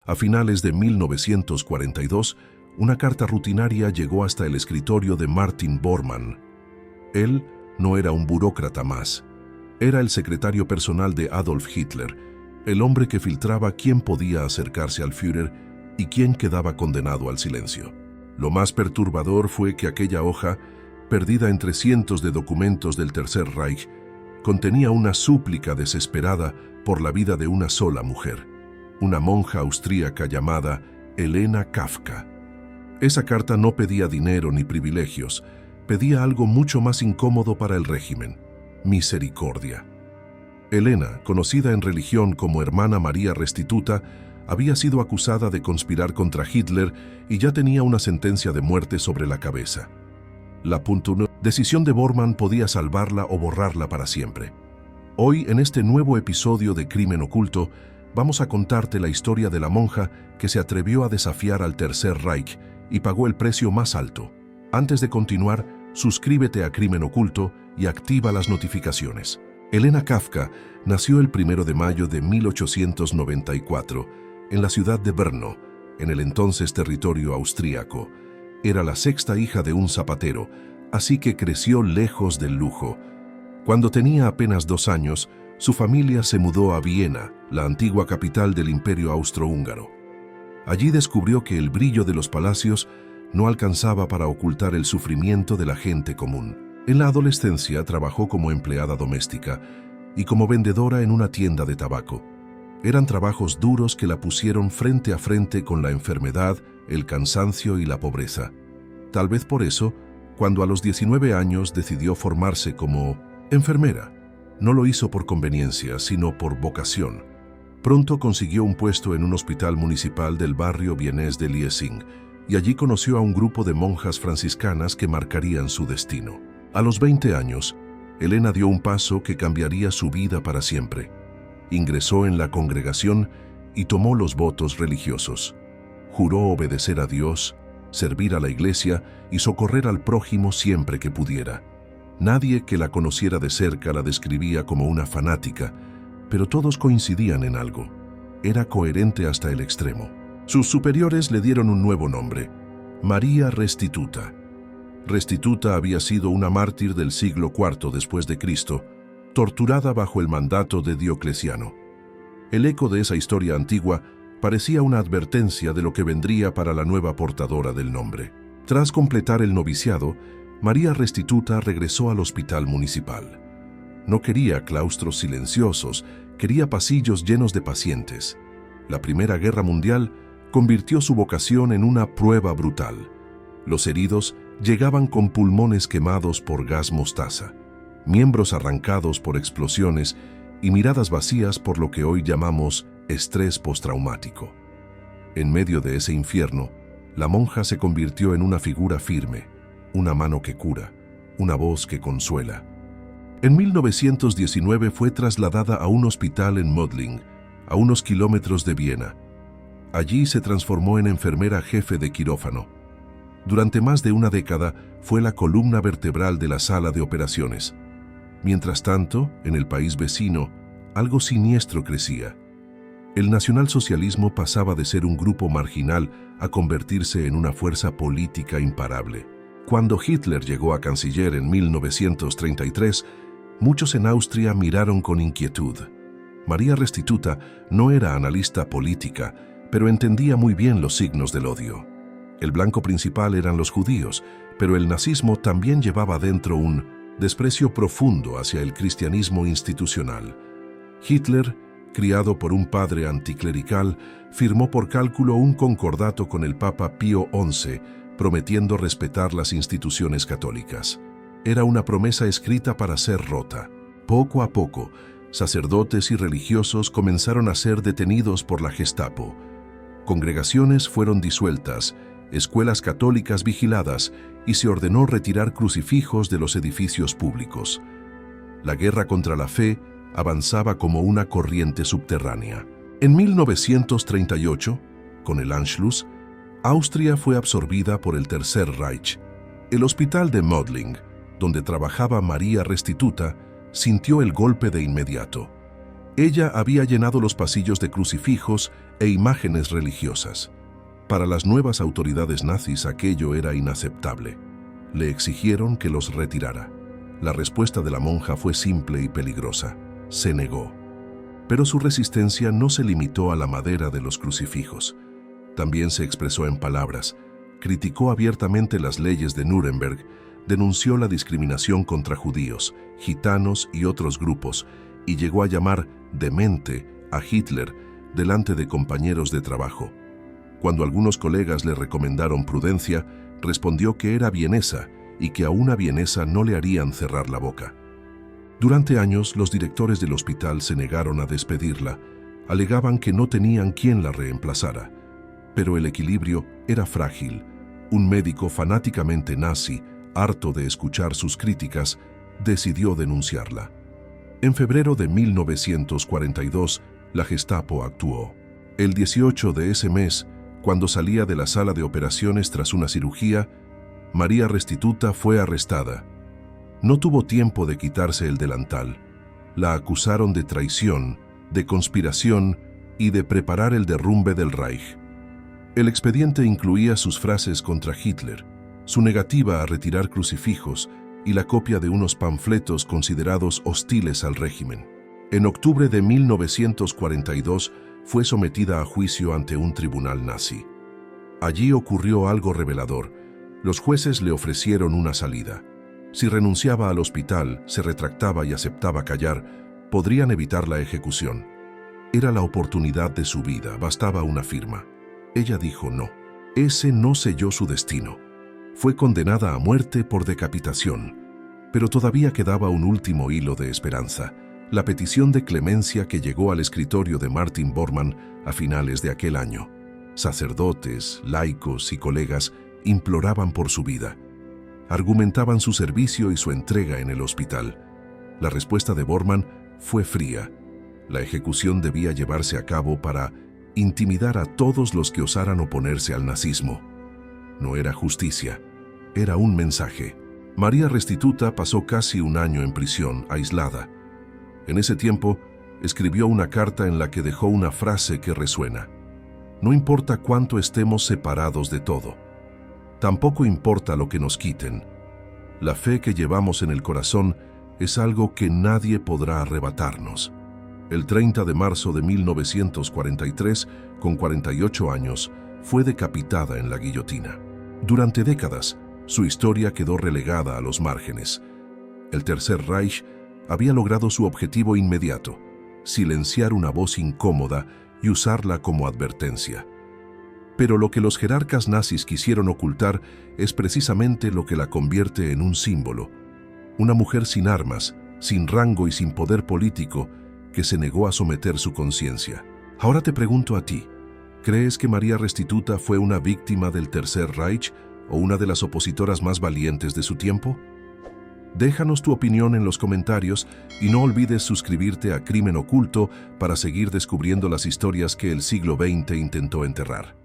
A finales de 1942, una carta rutinaria llegó hasta el escritorio de Martin Bormann. Él no era un burócrata más. Era el secretario personal de Adolf Hitler, el hombre que filtraba quién podía acercarse al Führer y quién quedaba condenado al silencio. Lo más perturbador fue que aquella hoja, perdida entre cientos de documentos del Tercer Reich, contenía una súplica desesperada por la vida de una sola mujer, una monja austríaca llamada Helena Kafka. Esa carta no pedía dinero ni privilegios, pedía algo mucho más incómodo para el régimen: misericordia. Helena, conocida en religión como Hermana María Restituta, había sido acusada de conspirar contra Hitler y ya tenía una sentencia de muerte sobre la cabeza. La decisión de Bormann podía salvarla o borrarla para siempre. Hoy, en este nuevo episodio de Crimen Oculto, vamos a contarte la historia de la monja que se atrevió a desafiar al Tercer Reich y pagó el precio más alto. Antes de continuar, suscríbete a Crimen Oculto y activa las notificaciones. Helena Kafka nació el 1 de mayo de 1894 en la ciudad de Brno, en el entonces territorio austríaco. Era la sexta hija de un zapatero, así que creció lejos del lujo. Cuando tenía apenas 2 años, su familia se mudó a Viena, la antigua capital del Imperio Austrohúngaro. Allí descubrió que el brillo de los palacios no alcanzaba para ocultar el sufrimiento de la gente común. En la adolescencia trabajó como empleada doméstica y como vendedora en una tienda de tabaco. Eran trabajos duros que la pusieron frente a frente con la enfermedad, el cansancio y la pobreza. Tal vez por eso, cuando a los 19 años decidió formarse como enfermera, no lo hizo por conveniencia, sino por vocación. Pronto consiguió un puesto en un hospital municipal del barrio vienés de Liesing, y allí conoció a un grupo de monjas franciscanas que marcarían su destino. A los 20 años, Helena dio un paso que cambiaría su vida para siempre. Ingresó en la congregación y tomó los votos religiosos. Juró obedecer a Dios, servir a la iglesia y socorrer al prójimo siempre que pudiera. Nadie que la conociera de cerca la describía como una fanática, pero todos coincidían en algo: era coherente hasta el extremo. Sus superiores le dieron un nuevo nombre: María Restituta. Restituta había sido una mártir del siglo IV después de Cristo, torturada bajo el mandato de Diocleciano. El eco de esa historia antigua parecía una advertencia de lo que vendría para la nueva portadora del nombre. Tras completar el noviciado, María Restituta regresó al hospital municipal. No quería claustros silenciosos, quería pasillos llenos de pacientes. La Primera Guerra Mundial convirtió su vocación en una prueba brutal. Los heridos llegaban con pulmones quemados por gas mostaza, miembros arrancados por explosiones y miradas vacías por lo que hoy llamamos estrés postraumático. En medio de ese infierno, la monja se convirtió en una figura firme, una mano que cura, una voz que consuela. En 1919 fue trasladada a un hospital en Mödling, a unos kilómetros de Viena. Allí se transformó en enfermera jefe de quirófano. Durante más de una década fue la columna vertebral de la sala de operaciones. Mientras tanto, en el país vecino, algo siniestro crecía. El nacionalsocialismo pasaba de ser un grupo marginal a convertirse en una fuerza política imparable. Cuando Hitler llegó a canciller en 1933, muchos en Austria miraron con inquietud. María Restituta no era analista política, pero entendía muy bien los signos del odio. El blanco principal eran los judíos, pero el nazismo también llevaba dentro un desprecio profundo hacia el cristianismo institucional. Hitler, criado por un padre anticlerical, firmó por cálculo un concordato con el Papa Pío XI, prometiendo respetar las instituciones católicas. Era una promesa escrita para ser rota. Poco a poco, sacerdotes y religiosos comenzaron a ser detenidos por la Gestapo. Congregaciones fueron disueltas, escuelas católicas vigiladas y se ordenó retirar crucifijos de los edificios públicos. La guerra contra la fe avanzaba como una corriente subterránea. En 1938, con el Anschluss, Austria fue absorbida por el Tercer Reich. El hospital de Mödling, donde trabajaba María Restituta, sintió el golpe de inmediato. Ella había llenado los pasillos de crucifijos e imágenes religiosas. Para las nuevas autoridades nazis aquello era inaceptable. Le exigieron que los retirara. La respuesta de la monja fue simple y peligrosa. Se negó. Pero su resistencia no se limitó a la madera de los crucifijos. También se expresó en palabras. Criticó abiertamente las leyes de Nuremberg, denunció la discriminación contra judíos, gitanos y otros grupos, y llegó a llamar demente a Hitler delante de compañeros de trabajo. Cuando algunos colegas le recomendaron prudencia, respondió que era vienesa y que a una vienesa no le harían cerrar la boca. Durante años, los directores del hospital se negaron a despedirla, alegaban que no tenían quien la reemplazara. Pero el equilibrio era frágil. Un médico fanáticamente nazi, harto de escuchar sus críticas, decidió denunciarla. En febrero de 1942, la Gestapo actuó. El 18 de ese mes, cuando salía de la sala de operaciones tras una cirugía, María Restituta fue arrestada. No tuvo tiempo de quitarse el delantal. La acusaron de traición, de conspiración y de preparar el derrumbe del Reich. El expediente incluía sus frases contra Hitler, su negativa a retirar crucifijos y la copia de unos panfletos considerados hostiles al régimen. En octubre de 1942 fue sometida a juicio ante un tribunal nazi. Allí ocurrió algo revelador. Los jueces le ofrecieron una salida. Si renunciaba al hospital, se retractaba y aceptaba callar, podrían evitar la ejecución. Era la oportunidad de su vida, bastaba una firma. Ella dijo no. Ese no selló su destino. Fue condenada a muerte por decapitación. Pero todavía quedaba un último hilo de esperanza, la petición de clemencia que llegó al escritorio de Martin Bormann a finales de aquel año. Sacerdotes, laicos y colegas imploraban por su vida. Argumentaban su servicio y su entrega en el hospital. La respuesta de Bormann fue fría. La ejecución debía llevarse a cabo para intimidar a todos los que osaran oponerse al nazismo. No era justicia, era un mensaje. María Restituta pasó casi un año en prisión, aislada. En ese tiempo, escribió una carta en la que dejó una frase que resuena. No importa cuánto estemos separados de todo. Tampoco importa lo que nos quiten. La fe que llevamos en el corazón es algo que nadie podrá arrebatarnos. El 30 de marzo de 1943, con 48 años, fue decapitada en la guillotina. Durante décadas, su historia quedó relegada a los márgenes. El Tercer Reich había logrado su objetivo inmediato: silenciar una voz incómoda y usarla como advertencia. Pero lo que los jerarcas nazis quisieron ocultar es precisamente lo que la convierte en un símbolo. Una mujer sin armas, sin rango y sin poder político, que se negó a someter su conciencia. Ahora te pregunto a ti, ¿crees que María Restituta fue una víctima del Tercer Reich o una de las opositoras más valientes de su tiempo? Déjanos tu opinión en los comentarios y no olvides suscribirte a Crimen Oculto para seguir descubriendo las historias que el siglo XX intentó enterrar.